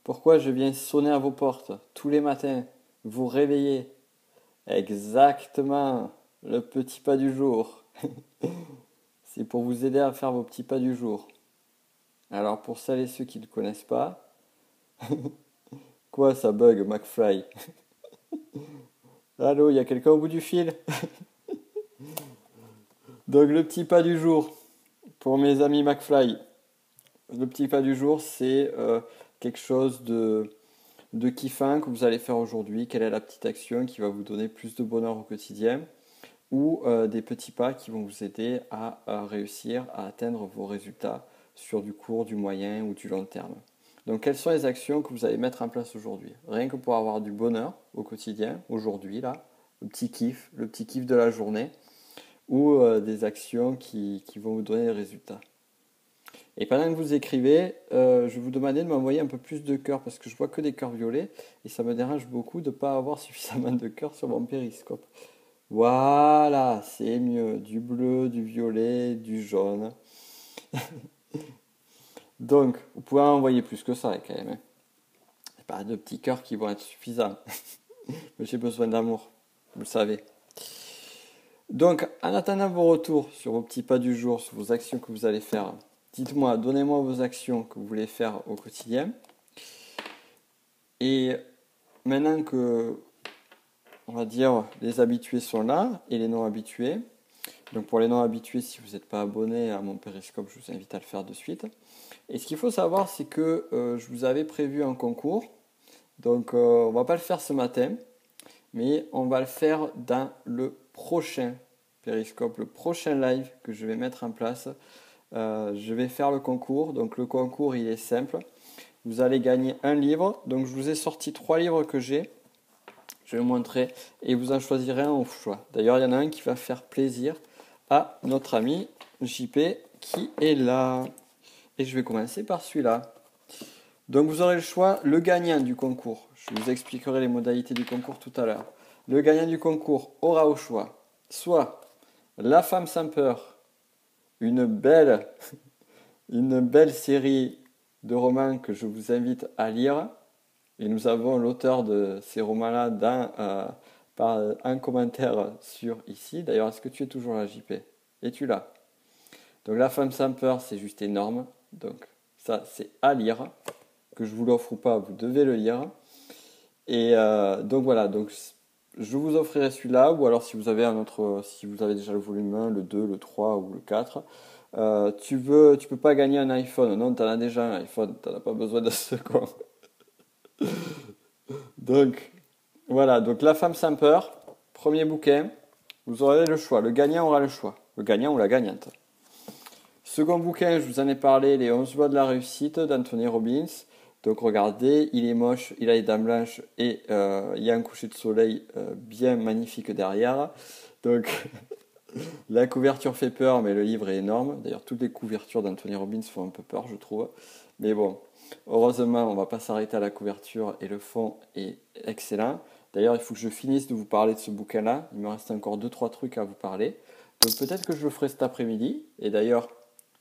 Pourquoi je viens sonner à vos portes tous les matins, vous réveiller? Exactement, le petit pas du jour. C'est pour vous aider à faire vos petits pas du jour. Alors pour celles et ceux qui ne connaissent pas, quoi ça bug, McFly? Allô, il y a quelqu'un au bout du fil? Donc le petit pas du jour, pour mes amis McFly. Le petit pas du jour, c'est quelque chose de kiffant que vous allez faire aujourd'hui. Quelle est la petite action qui va vous donner plus de bonheur au quotidien? Ou des petits pas qui vont vous aider à réussir à atteindre vos résultats sur du court, du moyen ou du long terme. Donc quelles sont les actions que vous allez mettre en place aujourd'hui? Rien que pour avoir du bonheur au quotidien, aujourd'hui là, le petit kiff de la journée, ou des actions qui vont vous donner des résultats. Et pendant que vous écrivez, je vais vous demander de m'envoyer un peu plus de cœurs parce que je vois que des cœurs violets et ça me dérange beaucoup de ne pas avoir suffisamment de cœurs sur mon périscope. Voilà, c'est mieux. Du bleu, du violet, du jaune. Donc, vous pouvez en envoyer plus que ça quand même, hein. C'est pas de petits cœurs qui vont être suffisants. Mais j'ai besoin d'amour, vous le savez. Donc, en attendant vos retours sur vos petits pas du jour, sur vos actions que vous allez faire, dites-moi, donnez-moi vos actions que vous voulez faire au quotidien. Et maintenant que, on va dire, les habitués sont là et les non habitués, donc pour les non habitués, si vous n'êtes pas abonné à mon périscope, je vous invite à le faire de suite. Et ce qu'il faut savoir, c'est que je vous avais prévu un concours. Donc on va pas le faire ce matin, mais on va le faire dans le prochain périscope, le prochain live que je vais mettre en place. Je vais faire le concours. Donc le concours, il est simple. Vous allez gagner un livre. Donc je vous ai sorti 3 livres que j'ai. Je vais vous montrer. Et vous en choisirez un au choix. D'ailleurs, il y en a un qui va faire plaisir à notre ami JP qui est là. Et je vais commencer par celui-là. Donc vous aurez le choix, le gagnant du concours. Je vous expliquerai les modalités du concours tout à l'heure. Le gagnant du concours aura au choix soit La femme sans peur, une belle, une belle série de romans que je vous invite à lire. Et nous avons l'auteur de ces romans-là par un commentaire sur ici. D'ailleurs, est-ce que tu es toujours là, JP? Es-tu là? Donc La femme sans peur, c'est juste énorme. Donc ça, c'est à lire. Que je vous l'offre ou pas, vous devez le lire. Et donc voilà, donc je vous offrirai celui-là, ou alors si vous avez un autre, si vous avez déjà le volume 1, le 2, le 3 ou le 4. Tu peux pas gagner un iPhone. Non, tu en as déjà un iPhone, tu n'en as pas besoin de ce con. Donc voilà, donc La femme sans peur, premier bouquin, vous aurez le choix. Le gagnant aura le choix. Le gagnant ou la gagnante. Second bouquin, je vous en ai parlé, Les 11 lois de la réussite d'Anthony Robbins. Donc regardez, il est moche, il a les dents blanches et il y a un coucher de soleil bien magnifique derrière. Donc la couverture fait peur, mais le livre est énorme. D'ailleurs, toutes les couvertures d'Anthony Robbins font un peu peur, je trouve. Mais bon, heureusement, on ne va pas s'arrêter à la couverture et le fond est excellent. D'ailleurs, il faut que je finisse de vous parler de ce bouquin-là. Il me reste encore deux trois trucs à vous parler. Donc peut-être que je le ferai cet après-midi. Et d'ailleurs,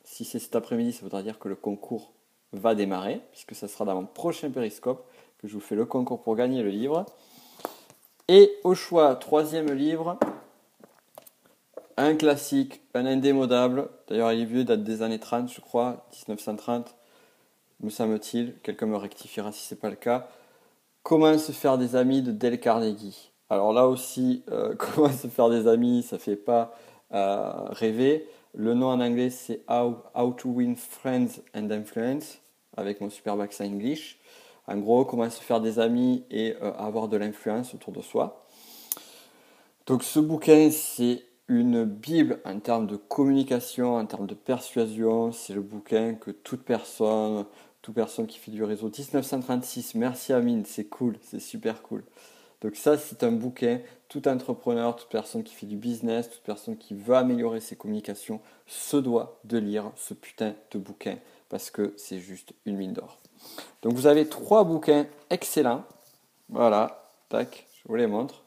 si c'est cet après-midi, ça voudra dire que le concours va démarrer, puisque ça sera dans mon prochain périscope que je vous fais le concours pour gagner le livre. Et au choix, troisième livre, un classique, un indémodable. D'ailleurs, il est vieux, date des années 30, je crois, 1930, me semble-t-il. Quelqu'un me rectifiera si ce n'est pas le cas. Comment se faire des amis de Dale Carnegie. Alors là aussi, comment se faire des amis, ça ne fait pas rêver. Le nom en anglais, c'est How to Win Friends and Influence, avec mon superbe accent English. En gros, comment se faire des amis et avoir de l'influence autour de soi. Donc ce bouquin, c'est une bible en termes de communication, en termes de persuasion. C'est le bouquin que toute personne qui fait du réseau 1936, merci Amine, c'est cool, c'est super cool. Donc ça, c'est un bouquin, tout entrepreneur, toute personne qui fait du business, toute personne qui veut améliorer ses communications, se doit de lire ce putain de bouquin parce que c'est juste une mine d'or. Donc vous avez 3 bouquins excellents. Voilà, tac, je vous les montre.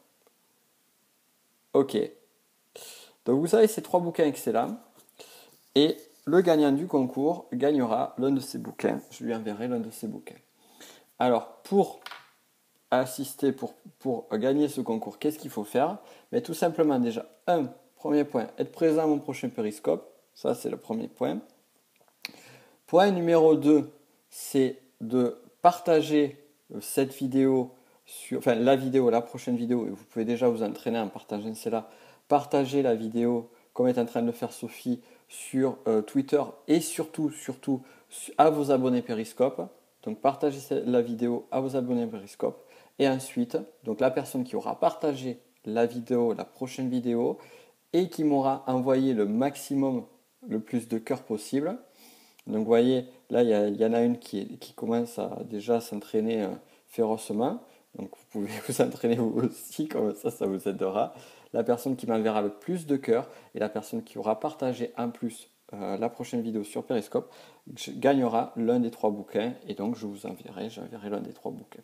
Ok. Donc vous avez ces 3 bouquins excellents et le gagnant du concours gagnera l'un de ces bouquins. Je lui enverrai l'un de ces bouquins. Alors, pour assister, pour gagner ce concours, qu'est-ce qu'il faut faire? Mais tout simplement, déjà, premier point, être présent à mon prochain périscope. Ça, c'est le premier point. Point numéro 2, c'est de partager cette vidéo, enfin la prochaine vidéo, et vous pouvez déjà vous entraîner en partageant celle-là. Partagez la vidéo, comme est en train de le faire Sophie, sur Twitter et surtout à vos abonnés Periscope. Donc partagez la vidéo à vos abonnés Periscope. Et ensuite, donc la personne qui aura partagé la vidéo, la prochaine vidéo, et qui m'aura envoyé le maximum, le plus de cœurs possible. Donc vous voyez, là il y en a une qui commence à déjà s'entraîner férocement. Donc vous pouvez vous entraîner vous aussi, comme ça vous aidera. La personne qui m'enverra le plus de cœurs et la personne qui aura partagé en plus la prochaine vidéo sur Periscope gagnera l'un des 3 bouquins. Et donc j'enverrai l'un des 3 bouquins.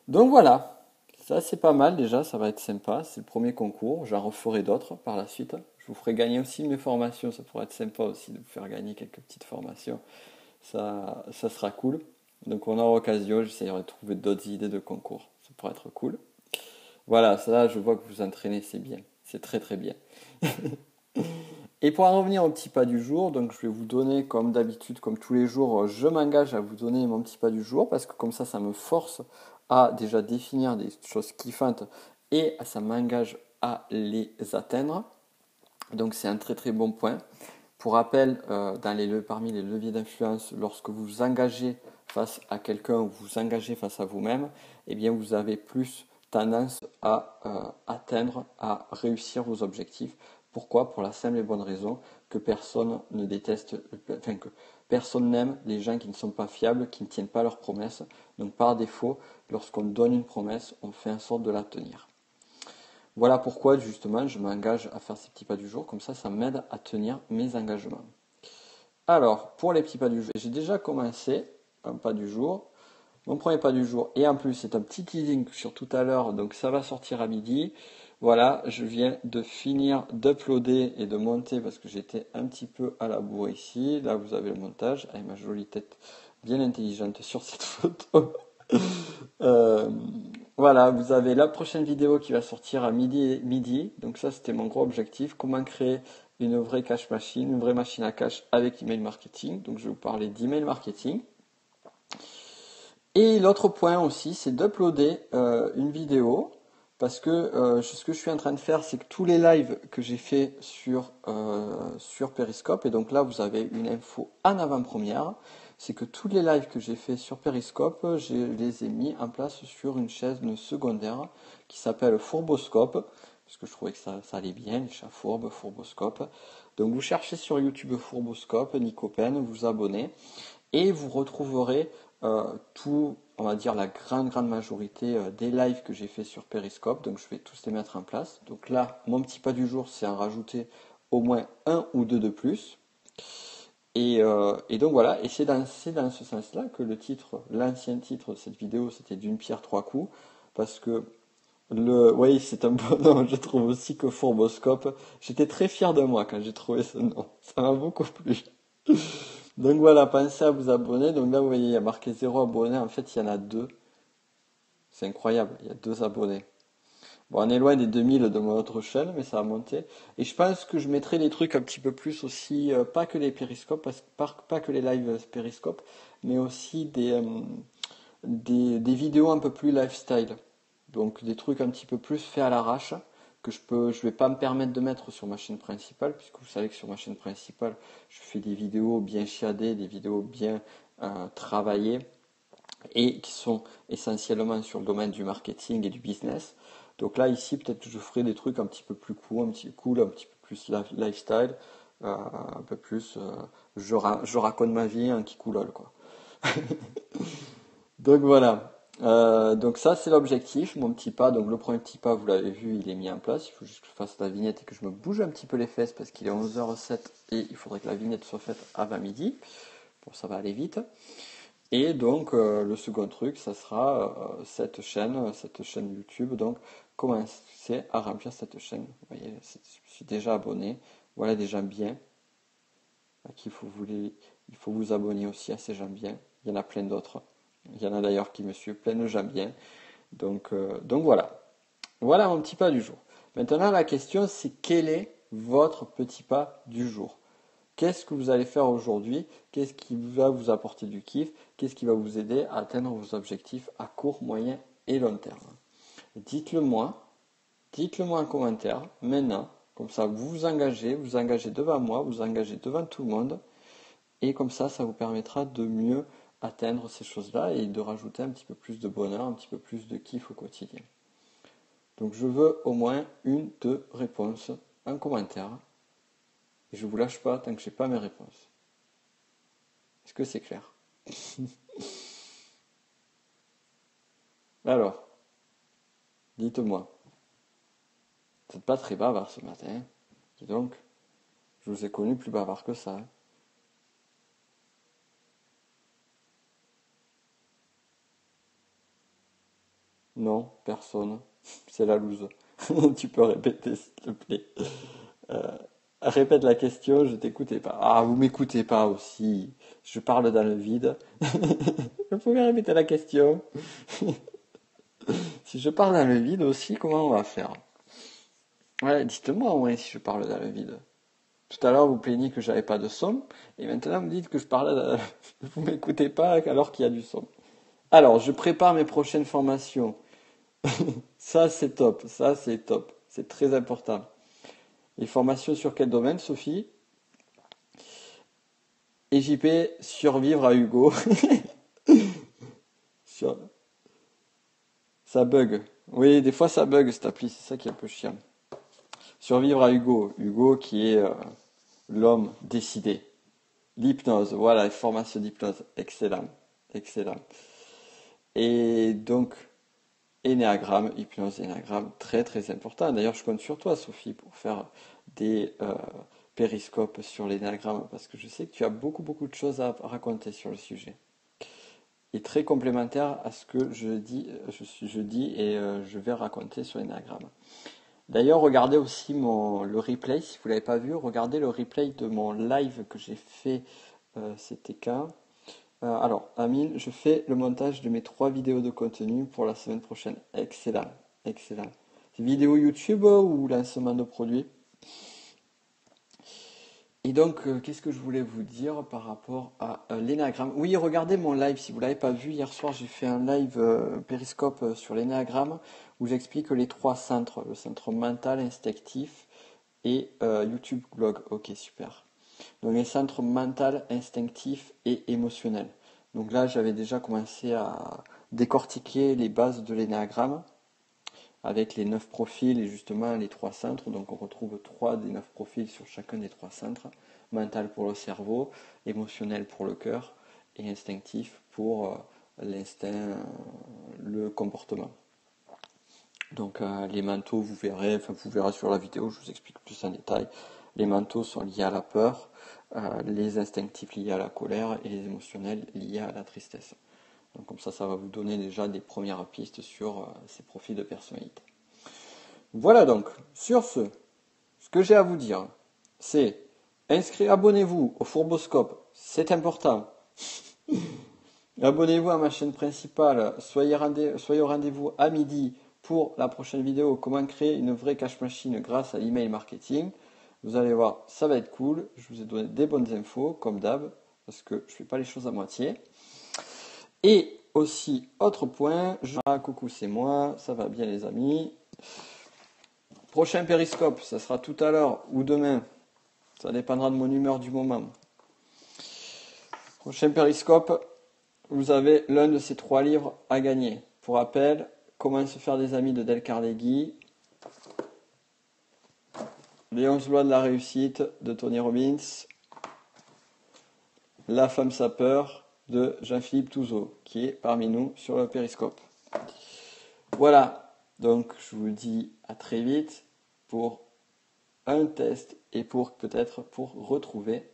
Donc voilà, ça c'est pas mal déjà, ça va être sympa. C'est le premier concours, j'en referai d'autres par la suite. Je vous ferai gagner aussi mes formations, ça pourrait être sympa aussi de vous faire gagner quelques petites formations. Ça sera cool. Donc on aura l'occasion, j'essaierai de trouver d'autres idées de concours, ça pourrait être cool. Voilà, ça je vois que vous entraînez, c'est bien, c'est très très bien. Et pour en revenir au petit pas du jour, donc je vais vous donner comme d'habitude, comme tous les jours, je m'engage à vous donner mon petit pas du jour parce que comme ça me force à déjà définir des choses kiffantes et ça m'engage à les atteindre. Donc c'est un très très bon point. Pour rappel, parmi les leviers d'influence, lorsque vous vous engagez face à quelqu'un ou vous vous engagez face à vous-même, eh bien vous avez plus tendance à atteindre, à réussir vos objectifs. Pourquoi? Pour la simple et bonne raison que personne ne déteste, enfin que personne n'aime les gens qui ne sont pas fiables, qui ne tiennent pas leurs promesses. Donc par défaut, lorsqu'on donne une promesse, on fait en sorte de la tenir. Voilà pourquoi justement je m'engage à faire ces petits pas du jour, comme ça m'aide à tenir mes engagements. Alors, pour les petits pas du jour, j'ai déjà commencé un pas du jour. Mon premier pas du jour, et en plus c'est un petit teasing sur tout à l'heure, donc ça va sortir à midi. Voilà, je viens de finir d'uploader et de monter parce que j'étais un petit peu à la bourre ici. Là, vous avez le montage avec ma jolie tête bien intelligente sur cette photo. Euh, voilà, vous avez la prochaine vidéo qui va sortir à midi. Donc ça, c'était mon gros objectif. Comment créer une vraie cache machine, une vraie machine à cache avec email marketing. Donc je vais vous parler d'email marketing. Et l'autre point aussi, c'est d'uploader une vidéo. Parce que ce que je suis en train de faire, c'est que tous les lives que j'ai fait sur Periscope, et donc là vous avez une info en avant-première, c'est que tous les lives que j'ai fait sur Periscope, je les ai mis en place sur une chaîne secondaire qui s'appelle Fourboscope, parce que je trouvais que ça allait bien, les chats fourbes, Fourboscope. Donc vous cherchez sur YouTube Fourboscope, Nicopen, vous vous abonnez, et vous retrouverez tout, on va dire la grande majorité des lives que j'ai fait sur Periscope. Donc je vais tous les mettre en place. Donc là, mon petit pas du jour, c'est en rajouter au moins un ou deux de plus. Et donc voilà, et c'est dans ce sens-là que l'ancien titre de cette vidéo, c'était d'une pierre trois coups, parce que oui, c'est un bon nom, je trouve aussi que Fourboscope. J'étais très fier de moi quand j'ai trouvé ce nom, ça m'a beaucoup plu. Donc voilà, pensez à vous abonner. Donc là, vous voyez, il y a marqué 0 abonné. En fait, il y en a 2. C'est incroyable, il y a 2 abonnés. Bon, on est loin des 2000 de mon autre chaîne, mais ça a monté. Et je pense que je mettrai des trucs un petit peu plus aussi, pas que les périscopes, pas que les lives périscopes, mais aussi des vidéos un peu plus lifestyle. Donc des trucs un petit peu plus faits à l'arrache, que je vais pas me permettre de mettre sur ma chaîne principale, puisque vous savez que sur ma chaîne principale, je fais des vidéos bien chiadées, des vidéos bien travaillées, et qui sont essentiellement sur le domaine du marketing et du business. Donc là, ici, peut-être que je ferai des trucs un petit peu plus cool, un petit peu plus lifestyle, un peu plus, je raconte ma vie, un qui coulole, quoi. Donc voilà. Donc ça c'est l'objectif, mon petit pas. Donc le premier petit pas, vous l'avez vu, il est mis en place. Il faut juste que je fasse la vignette et que je me bouge un petit peu les fesses parce qu'il est 11h07 et il faudrait que la vignette soit faite avant midi. Bon, ça va aller vite. Et donc le second truc, ça sera cette chaîne YouTube. Donc commencer à remplir cette chaîne. Vous voyez, je suis déjà abonné. Voilà des gens bien. Il faut vous abonner aussi à ces gens bien. Il y en a plein d'autres. Il y en a d'ailleurs qui me suivent plein de gens bien. Donc voilà. Voilà mon petit pas du jour. Maintenant, la question, c'est quel est votre petit pas du jour? Qu'est-ce que vous allez faire aujourd'hui? Qu'est-ce qui va vous apporter du kiff? Qu'est-ce qui va vous aider à atteindre vos objectifs à court, moyen et long terme? Dites-le moi. Dites-le moi en commentaire maintenant. Comme ça, vous engagez devant moi, vous engagez devant tout le monde. Et comme ça vous permettra de mieux atteindre ces choses-là et de rajouter un petit peu plus de bonheur, un petit peu plus de kiff au quotidien. Donc je veux au moins une, deux réponses en commentaire. Et je ne vous lâche pas tant que je n'ai pas mes réponses. Est-ce que c'est clair? Alors, dites-moi. Vous n'êtes pas très bavard ce matin. Et donc, je vous ai connu plus bavard que ça. Non, personne. C'est la loose. Tu peux répéter, s'il te plaît. Répète la question, je t'écoutais pas. Ah, vous m'écoutez pas aussi. Je parle dans le vide. Vous pouvez répéter la question. Si je parle dans le vide aussi, comment on va faire? Ouais, dites-moi au moins si je parle dans le vide. Tout à l'heure, vous plaignez que j'avais pas de son, et maintenant vous dites que je parle dans... Vous m'écoutez pas alors qu'il y a du son. Alors, je prépare mes prochaines formations. Ça, c'est top. Ça, c'est top. C'est très important. Les formations sur quel domaine, Sophie? EJP, survivre à Hugo. Sur... Ça bug. Oui, des fois ça bug cette appli, c'est ça qui est un peu chiant. Survivre à Hugo. Hugo qui est l'homme décidé. L'hypnose, voilà, les formations d'hypnose. Excellent. Excellent. Et donc, énéagramme, hypnose, énéagramme, très très important. D'ailleurs, je compte sur toi, Sophie, pour faire des périscopes sur l'énéagramme, parce que je sais que tu as beaucoup beaucoup de choses à raconter sur le sujet. Et très complémentaire à ce que je dis et je vais raconter sur l'énéagramme. D'ailleurs, regardez aussi le replay, si vous ne l'avez pas vu, regardez le replay de mon live que j'ai fait, c'était quand? Alors, Amine, je fais le montage de mes 3 vidéos de contenu pour la semaine prochaine. Excellent, excellent. Vidéo YouTube ou lancement de produits? Et donc, qu'est-ce que je voulais vous dire par rapport à l'énéagramme? Oui, regardez mon live, si vous ne l'avez pas vu. Hier soir, j'ai fait un live périscope sur l'énéagramme où j'explique les 3 centres. Le centre mental, instinctif et YouTube blog. Ok, super. Donc les centres mental, instinctif et émotionnel. Donc là, j'avais déjà commencé à décortiquer les bases de l'énéagramme avec les 9 profils et justement les 3 centres. Donc on retrouve 3 des 9 profils sur chacun des 3 centres. Mental pour le cerveau, émotionnel pour le cœur et instinctif pour l'instinct, le comportement. Donc les manteaux, vous verrez sur la vidéo, je vous explique plus en détail. Les manteaux sont liés à la peur, les instinctifs liés à la colère et les émotionnels liés à la tristesse. Donc comme ça va vous donner déjà des premières pistes sur ces profils de personnalité. Voilà donc, sur ce que j'ai à vous dire, c'est abonnez-vous au Fourboscope, c'est important. Abonnez-vous à ma chaîne principale, soyez au rendez-vous à midi pour la prochaine vidéo, comment créer une vraie cash machine grâce à l'email marketing. Vous allez voir, ça va être cool. Je vous ai donné des bonnes infos, comme d'hab, parce que je ne fais pas les choses à moitié. Et aussi, autre point, coucou, c'est moi, ça va bien les amis. Prochain périscope, ça sera tout à l'heure ou demain. Ça dépendra de mon humeur du moment. Prochain périscope, vous avez l'un de ces 3 livres à gagner. Pour rappel, Comment se faire des amis de Dale Carnegie, Les 11 lois de la réussite de Tony Robbins, La femme sapeur de Jean-Philippe Touzeau, qui est parmi nous sur le périscope. Voilà, donc je vous dis à très vite pour un test et peut-être pour retrouver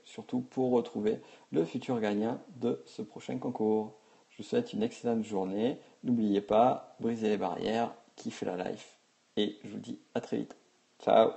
le futur gagnant de ce prochain concours. Je vous souhaite une excellente journée. N'oubliez pas, brisez les barrières, kiffez la life. Et je vous dis à très vite. Ciao.